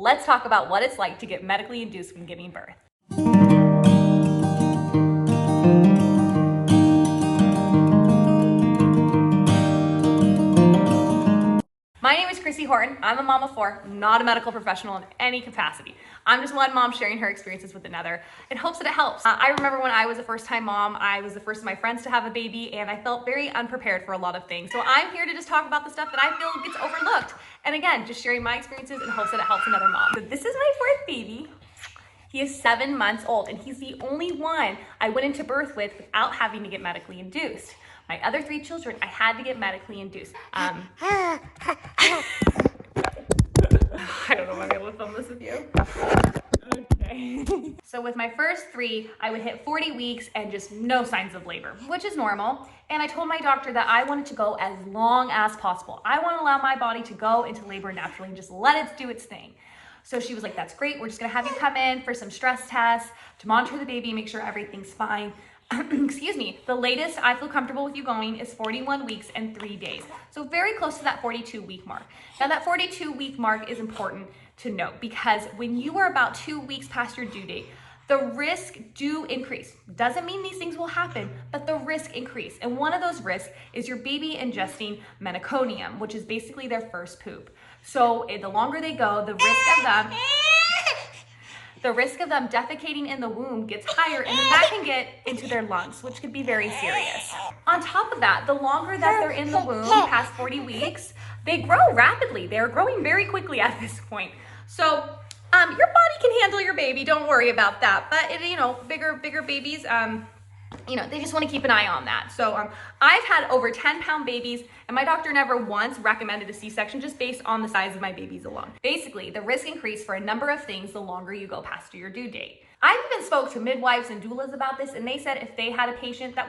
Let's talk about what it's like to get medically induced when giving birth. My name is Chrissy Horton. I'm a mom of four, not a medical professional in any capacity. I'm just one mom sharing her experiences with another in hopes that it helps. I remember when I was a first-time mom, I was the first of my friends to have a baby, and I felt very unprepared for a lot of things. So I'm here to just talk about the stuff that I feel gets overlooked. And again, just sharing my experiences in hopes that it helps another mom. So this is my fourth baby. He is 7 months old, and he's the only one I went into birth with without having to get medically induced. My other 3 children, I had to get medically induced. I don't know if I'm able to film this with you. Okay. So with my first 3, I would hit 40 weeks and just no signs of labor, which is normal. And I told my doctor that I wanted to go as long as possible. I want to allow my body to go into labor naturally and just let it do its thing. So she was like, that's great. We're just gonna have you come in for some stress tests to monitor the baby, make sure everything's fine. Excuse me, the latest I feel comfortable with you going is 41 weeks and 3 days. So very close to that 42-week mark. Now that 42-week mark is important to note because when you are about 2 weeks past your due date, the risk do increase. Doesn't mean these things will happen, but the risk increase. And one of those risks is your baby ingesting meconium, which is basically their first poop. So the longer they go, the risk of them defecating in the womb gets higher, and then that can get into their lungs, which could be very serious. On top of that, the longer that they're in the womb, past 40 weeks, they grow rapidly. They're growing very quickly at this point. So your body can handle your baby, don't worry about that. But bigger babies, they just want to keep an eye on that. So I've had over 10-pound babies, and my doctor never once recommended a C-section just based on the size of my babies alone. Basically, the risk increased for a number of things the longer you go past your due date. I even spoke to midwives and doulas about this, and they said if they had a patient that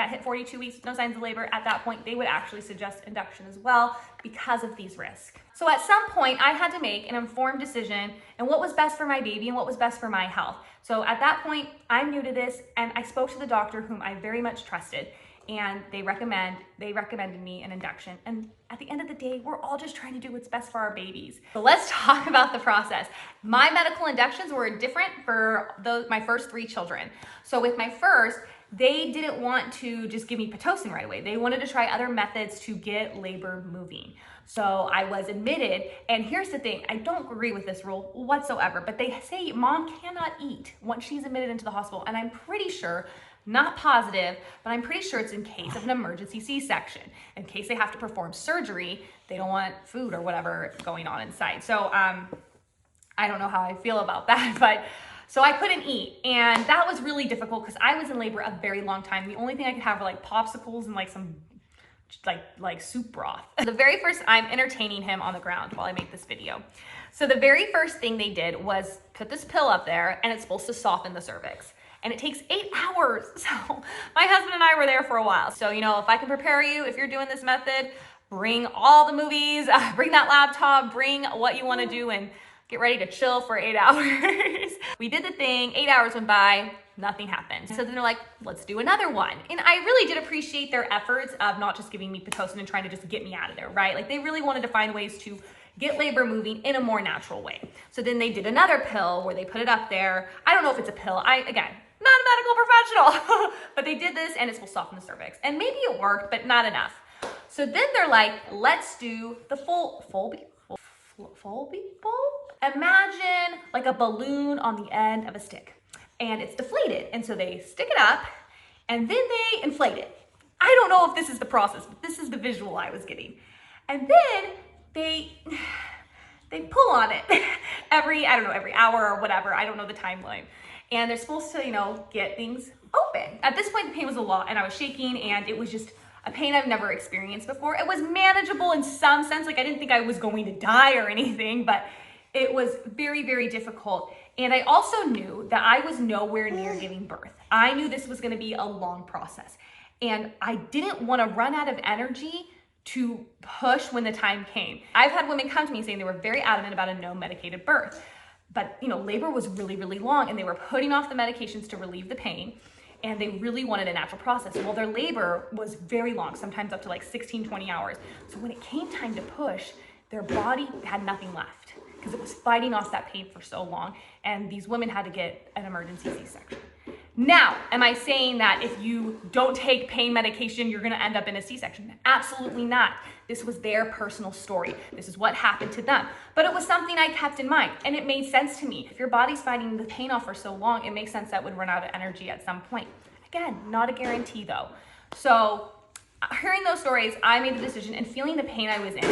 hit 42 weeks, no signs of labor, at that point, they would actually suggest induction as well because of these risks. So at some point, I had to make an informed decision and what was best for my baby and what was best for my health. So at that point, I'm new to this, and I spoke to the doctor whom I very much trusted, and they recommended me an induction. And at the end of the day, we're all just trying to do what's best for our babies. So let's talk about the process. My medical inductions were different for my first 3 children. So with my first, they didn't want to just give me Pitocin right away. They wanted to try other methods to get labor moving. So I was admitted, and here's the thing, I don't agree with this rule whatsoever, but they say mom cannot eat once she's admitted into the hospital, and I'm pretty sure, not positive, but I'm pretty sure it's in case of an emergency C-section. In case they have to perform surgery, they don't want food or whatever going on inside. So I don't know how I feel about that, but so I couldn't eat, and that was really difficult because I was in labor a very long time. The only thing I could have were like popsicles and like some like soup broth. The very first, I'm entertaining him on the ground while I make this video. So the very first thing they did was put this pill up there, and it's supposed to soften the cervix. And it takes 8 hours. So my husband and I were there for a while. So, if I can prepare you, if you're doing this method, bring all the movies, bring that laptop, bring what you want to do, and get ready to chill for 8 hours. We did the thing, 8 hours went by, nothing happened. So then they're like, let's do another one. And I really did appreciate their efforts of not just giving me Pitocin and trying to just get me out of there, right? Like they really wanted to find ways to get labor moving in a more natural way. So then they did another pill where they put it up there. I don't know if it's a pill. Again, not a medical professional, but they did this and it's supposed to soften the cervix. And maybe it worked, but not enough. So then they're like, let's do the Foley Bulb? Imagine like a balloon on the end of a stick, and it's deflated. And so they stick it up and then they inflate it. I don't know if this is the process, but this is the visual I was getting. And then they pull on it every hour or whatever. I don't know the timeline. And they're supposed to, get things open. At this point, the pain was a lot, and I was shaking, and it was just a pain I've never experienced before. It was manageable in some sense. Like I didn't think I was going to die or anything, but it was very, very difficult. And I also knew that I was nowhere near giving birth. I knew this was going to be a long process, and I didn't want to run out of energy to push when the time came. I've had women come to me saying they were very adamant about a no medicated birth, but labor was really, really long, and they were putting off the medications to relieve the pain, and they really wanted a natural process. Well, their labor was very long, sometimes up to like 16, 20 hours. So when it came time to push, their body had nothing left. because it was fighting off that pain for so long. And these women had to get an emergency C-section. Now, am I saying that if you don't take pain medication, you're gonna end up in a C-section? Absolutely not. This was their personal story. This is what happened to them. But it was something I kept in mind, and it made sense to me. If your body's fighting the pain off for so long, it makes sense that would run out of energy at some point. Again, not a guarantee though. So hearing those stories, I made the decision, and feeling the pain I was in,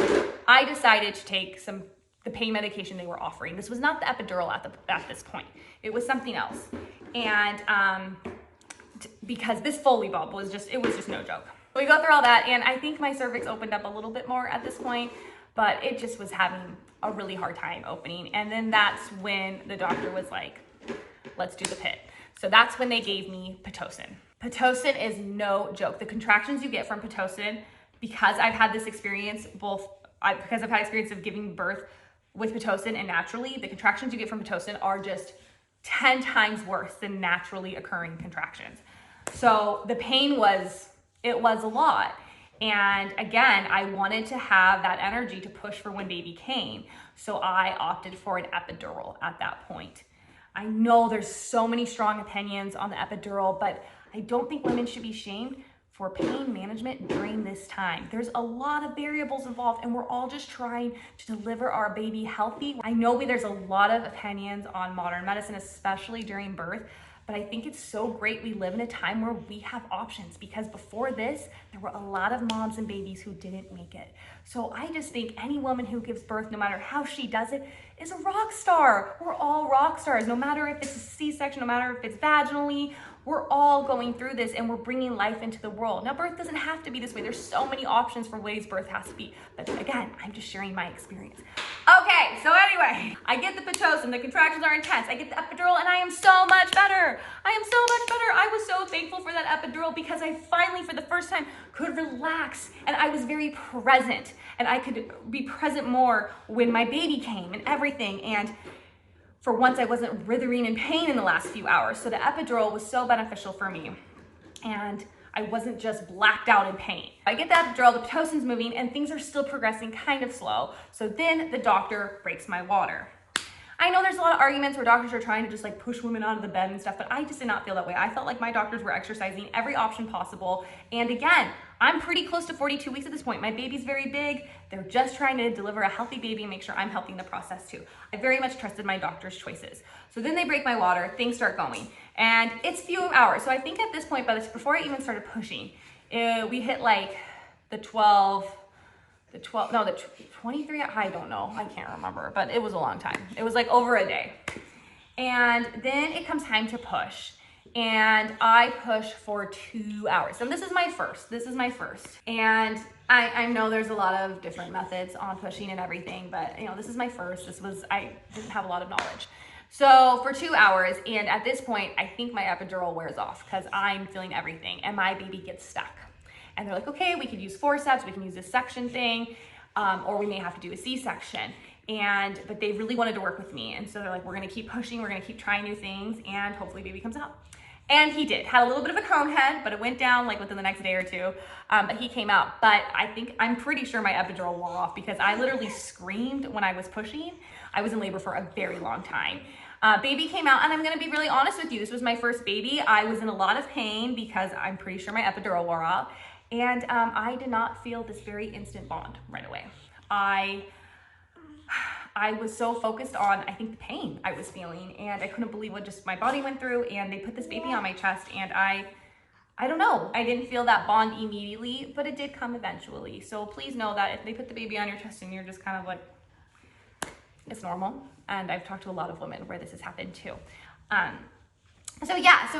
I decided to take the pain medication they were offering. This was not the epidural at this point. It was something else. And because this Foley Bulb was just no joke. We go through all that, and I think my cervix opened up a little bit more at this point, but it just was having a really hard time opening. And then that's when the doctor was like, let's do the pit. So that's when they gave me Pitocin. Pitocin is no joke. The contractions you get from Pitocin, because I've had this experience, because I've had experience of giving birth with Pitocin and naturally, the contractions you get from Pitocin are just 10 times worse than naturally occurring contractions. So the pain was a lot. And again, I wanted to have that energy to push for when baby came. So I opted for an epidural at that point. I know there's so many strong opinions on the epidural, but I don't think women should be shamed for pain management during this time. There's a lot of variables involved, and we're all just trying to deliver our baby healthy. I know there's a lot of opinions on modern medicine, especially during birth, but I think it's so great we live in a time where we have options, because before this, there were a lot of moms and babies who didn't make it. So I just think any woman who gives birth, no matter how she does it, is a rock star. We're all rock stars, no matter if it's a C-section, no matter if it's vaginally. We're all going through this, and we're bringing life into the world. Now, birth doesn't have to be this way. There's so many options for ways birth has to be. But again, I'm just sharing my experience. Okay, so anyway, I get the Pitocin, the contractions are intense. I get the epidural, and I am so much better. I am so much better. I was so thankful for that epidural, because I finally, for the first time, could relax, and I was very present, and I could be present more when my baby came and everything. And for once, I wasn't writhing in pain in the last few hours. So the epidural was so beneficial for me. And I wasn't just blacked out in pain. I get the epidural, the Pitocin's moving, and things are still progressing kind of slow. So then the doctor breaks my water. I know there's a lot of arguments where doctors are trying to just like push women out of the bed and stuff, but I just did not feel that way. I felt like my doctors were exercising every option possible. And again, I'm pretty close to 42 weeks at this point. My baby's very big. They're just trying to deliver a healthy baby and make sure I'm helping the process too. I very much trusted my doctor's choices. So then they break my water, things start going. And it's a few hours. So I think at this point, before I even started pushing, we hit like the 23, I don't know, I can't remember, but it was a long time. It was like over a day. And then it comes time to push. And I push for 2 hours. So this is my first. And I know there's a lot of different methods on pushing and everything, but you know, this is my first. I didn't have a lot of knowledge. So for 2 hours, and at this point, I think my epidural wears off because I'm feeling everything and my baby gets stuck. And they're like, okay, we could use forceps, we can use this section thing, or we may have to do a C-section. But they really wanted to work with me. And so they're like, we're gonna keep pushing, we're gonna keep trying new things, and hopefully baby comes out. And he did. Had a little bit of a cone head, but it went down like within the next day or two. But he came out. But I'm pretty sure my epidural wore off because I literally screamed when I was pushing. I was in labor for a very long time. Baby came out, and I'm gonna be really honest with you. This was my first baby. I was in a lot of pain because I'm pretty sure my epidural wore off. And I did not feel this very instant bond right away. I was so focused on, I think, the pain I was feeling, and I couldn't believe what just my body went through, and they put this baby on my chest, and I don't know, I didn't feel that bond immediately, but it did come eventually. So please know that if they put the baby on your chest and you're just kind of like, it's normal. And I've talked to a lot of women where this has happened too. But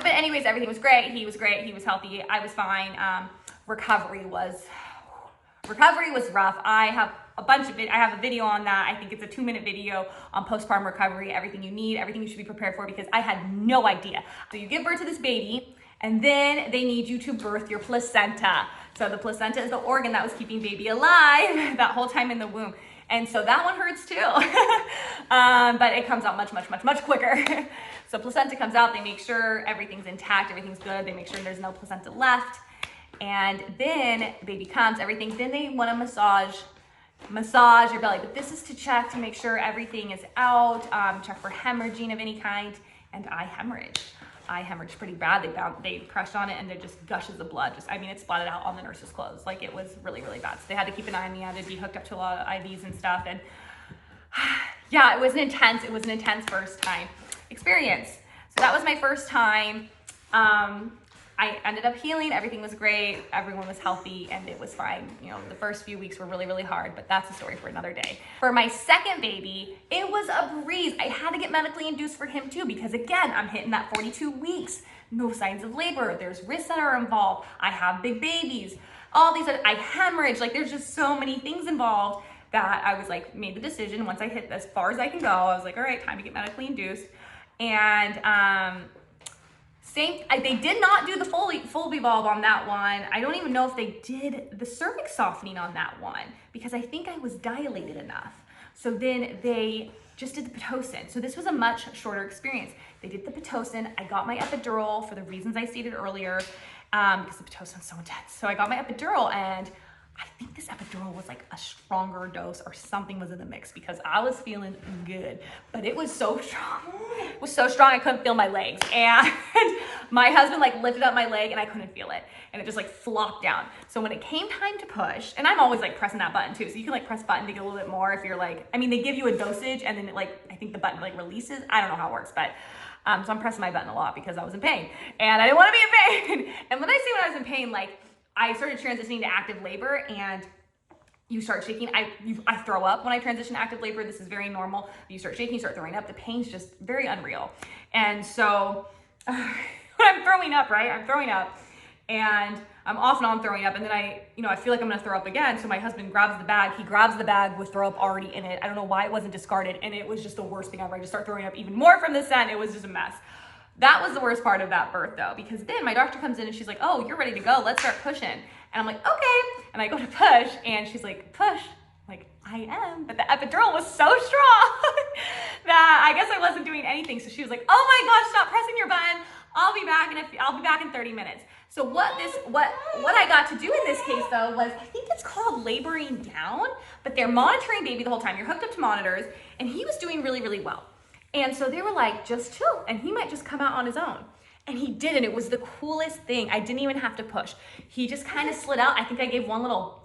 anyways, everything was great. He was great. He was healthy. I was fine. Recovery was rough. I have a video on that. I think it's a 2-minute video on postpartum recovery, everything you need, everything you should be prepared for, because I had no idea. So you give birth to this baby, and then they need you to birth your placenta. So the placenta is the organ that was keeping baby alive that whole time in the womb. And so that one hurts too. But it comes out much quicker. So placenta comes out, they make sure everything's intact, everything's good, they make sure there's no placenta left. And then baby comes, everything, then they want to massage massage your belly, but this is to check to make sure everything is out, check for hemorrhaging of any kind, and I hemorrhaged pretty bad. They pressed on it and there just gushes of blood. I mean, it splatted out on the nurse's clothes. Like it was really, really bad. So they had to keep an eye on me. I had to be hooked up to a lot of IVs and stuff. And yeah, it was an intense first time experience. So that was my first time. I ended up healing. Everything was great. Everyone was healthy and it was fine. You know, the first few weeks were really, really hard, but that's a story for another day. For my second baby, it was a breeze. I had to get medically induced for him too, because again, I'm hitting that 42 weeks, no signs of labor. There's risks that are involved. I have big babies, all these, I hemorrhage. Like there's just so many things involved that I was like, made the decision once I hit as far as I can go. I was like, all right, time to get medically induced. And, they did not do the Foley Bulb on that one. I don't even know if they did the cervix softening on that one because I think I was dilated enough. So then they just did the Pitocin. So this was a much shorter experience. They did the Pitocin. I got my epidural for the reasons I stated earlier because the Pitocin's so intense. So I got my epidural and I think this epidural was like a stronger dose or something was in the mix because I was feeling good, but it was so strong. It was so strong I couldn't feel my legs. And my husband like lifted up my leg and I couldn't feel it. And it just like flopped down. So when it came time to push, and I'm always like pressing that button too. So you can like press button to get a little bit more if you're like, I mean, they give you a dosage and then it like, I think the button like releases. I don't know how it works, but so I'm pressing my button a lot because I was in pain and I didn't want to be in pain. And when I say when I was in pain, like, I started transitioning to active labor and you start shaking. I throw up when I transition to active labor. This is very normal. You start shaking, you start throwing up. The pain's just very unreal. And so when I'm throwing up, right? I'm throwing up and I'm off and on throwing up. And then I feel like I'm gonna throw up again. So my husband grabs the bag. He grabs the bag with throw up already in it. I don't know why it wasn't discarded. And it was just the worst thing ever. I just start throwing up even more from the scent. It was just a mess. That was the worst part of that birth though, because then my doctor comes in and she's like, oh, you're ready to go. Let's start pushing. And I'm like, okay. And I go to push and she's like, push. I'm like, I am. But the epidural was so strong that I guess I wasn't doing anything. So she was like, oh my gosh, stop pressing your button. I'll be back in 30 minutes. So what I got to do in this case though was, I think it's called laboring down, but they're monitoring baby the whole time. You're hooked up to monitors and he was doing really, really well. And so they were like, just chill, and he might just come out on his own. And he did, and it was the coolest thing. I didn't even have to push. He just kind of slid out. I think I gave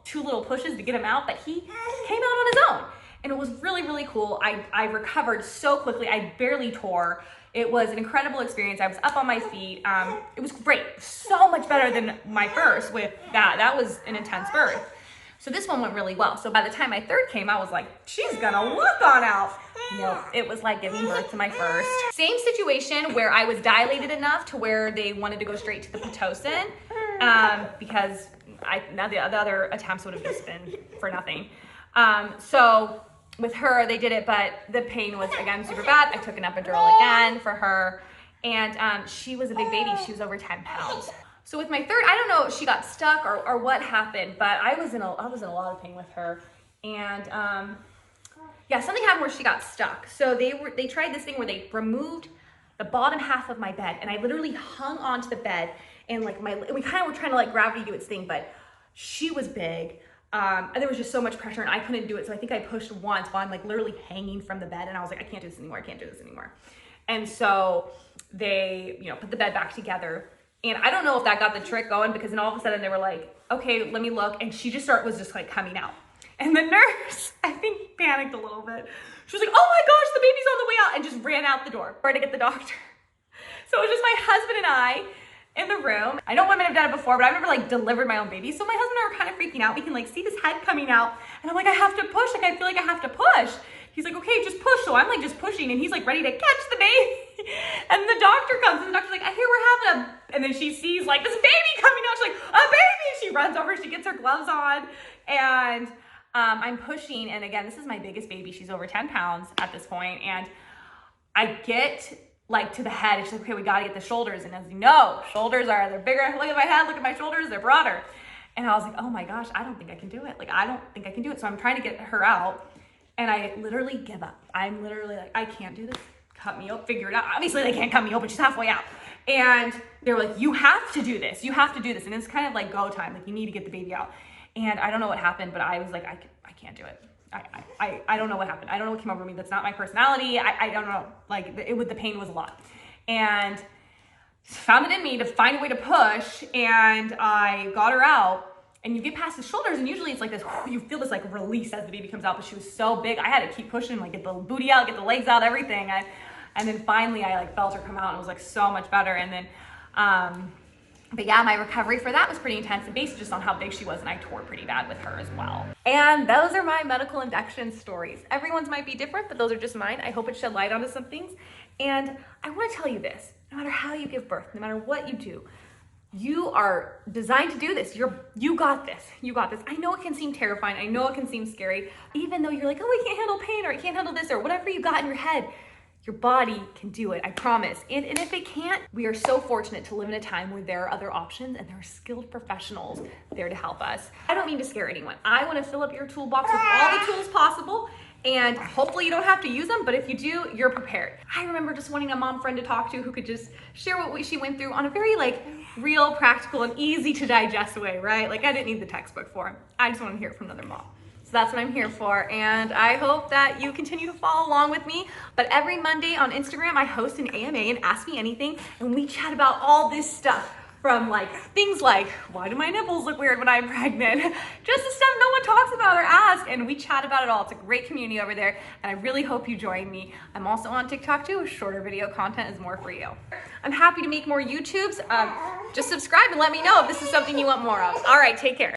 two little pushes to get him out, but he came out on his own. And it was really, really cool. I recovered so quickly. I barely tore. It was an incredible experience. I was up on my feet. It was great. So much better than my first with that. That was an intense birth. So this one went really well. So by the time my third came, I was like, she's gonna walk on out. Nope, it was like giving birth to my first. Same situation where I was dilated enough to where they wanted to go straight to the Pitocin because the other attempts would have just been for nothing. So with her, they did it, but the pain was again super bad. I took an epidural again for her and she was a big baby. She was over 10 pounds. So with my third, I don't know if she got stuck or what happened, but I was in a lot of pain with her. And yeah, something happened where she got stuck. So they tried this thing where they removed the bottom half of my bed and I literally hung onto the bed and like we kind of were trying to like gravity do its thing, but she was big. And there was just so much pressure and I couldn't do it. So I think I pushed once while I'm like literally hanging from the bed and I was like, I can't do this anymore. I can't do this anymore. And so they, put the bed back together. And I don't know if that got the trick going because then all of a sudden they were like, okay, let me look. And she was just like coming out. And the nurse, I think, panicked a little bit. She was like, oh my gosh, the baby's on the way out, and just ran out the door to get the doctor. So it was just my husband and I in the room. I know women have done it before, but I've never like delivered my own baby. So my husband and I were kind of freaking out. We can like see this head coming out. And I'm like, I have to push. Like, I feel like I have to push. He's like, okay, just push. So I'm like just pushing and he's like ready to catch the baby. And the doctor comes and the doctor's like, I hear we're having and then she sees like this baby coming out. She's like, a baby. She runs over, she gets her gloves on and I'm pushing. And again, this is my biggest baby. She's over 10 pounds at this point. And I get like to the head. She's like, okay, we got to get the shoulders. And as you know, shoulders they're bigger. Look at my head, look at my shoulders, they're broader. And I was like, oh my gosh, I don't think I can do it. Like, I don't think I can do it. So I'm trying to get her out. And I literally give up. I'm literally like, I can't do this. Cut me up, figure it out. Obviously they can't cut me open, she's halfway out. And they were like, you have to do this. You have to do this. And it's kind of like go time. Like you need to get the baby out. And I don't know what happened, but I was like, I can't do it. I don't know what happened. I don't know what came over me. That's not my personality. I don't know. Like the pain was a lot. And found it in me to find a way to push, and I got her out. And you get past the shoulders, and usually it's like this, you feel this like release as the baby comes out, but she was so big, I had to keep pushing, like get the booty out, get the legs out, everything. And then finally I like felt her come out, and it was like so much better. And then, but yeah, my recovery for that was pretty intense, and based just on how big she was, and I tore pretty bad with her as well. And those are my medical induction stories. Everyone's might be different, but those are just mine. I hope it shed light onto some things. And I want to tell you this, no matter how you give birth, no matter what you do, you are designed to do this. You got this. You got this. I know it can seem terrifying. I know it can seem scary. Even though you're like, oh, I can't handle pain, or I can't handle this, or whatever you got in your head, your body can do it, I promise. And if it can't, we are so fortunate to live in a time where there are other options, and there are skilled professionals there to help us. I don't mean to scare anyone. I want to fill up your toolbox with all the tools possible, and hopefully you don't have to use them, but if you do, you're prepared. I remember just wanting a mom friend to talk to who could just share what she went through on a very like real, practical, and easy to digest way, right? Like I didn't need the textbook for it. I just want to hear it from another mom. So that's what I'm here for, and I hope that you continue to follow along with me. But every Monday on Instagram, I host an AMA and Ask Me Anything, and we chat about all this stuff. From like things like, why do my nipples look weird when I'm pregnant? Just the stuff no one talks about or asks, and we chat about it all. It's a great community over there, and I really hope you join me. I'm also on TikTok too. Shorter video content is more for you. I'm happy to make more YouTubes. Just subscribe and let me know if this is something you want more of. All right, take care.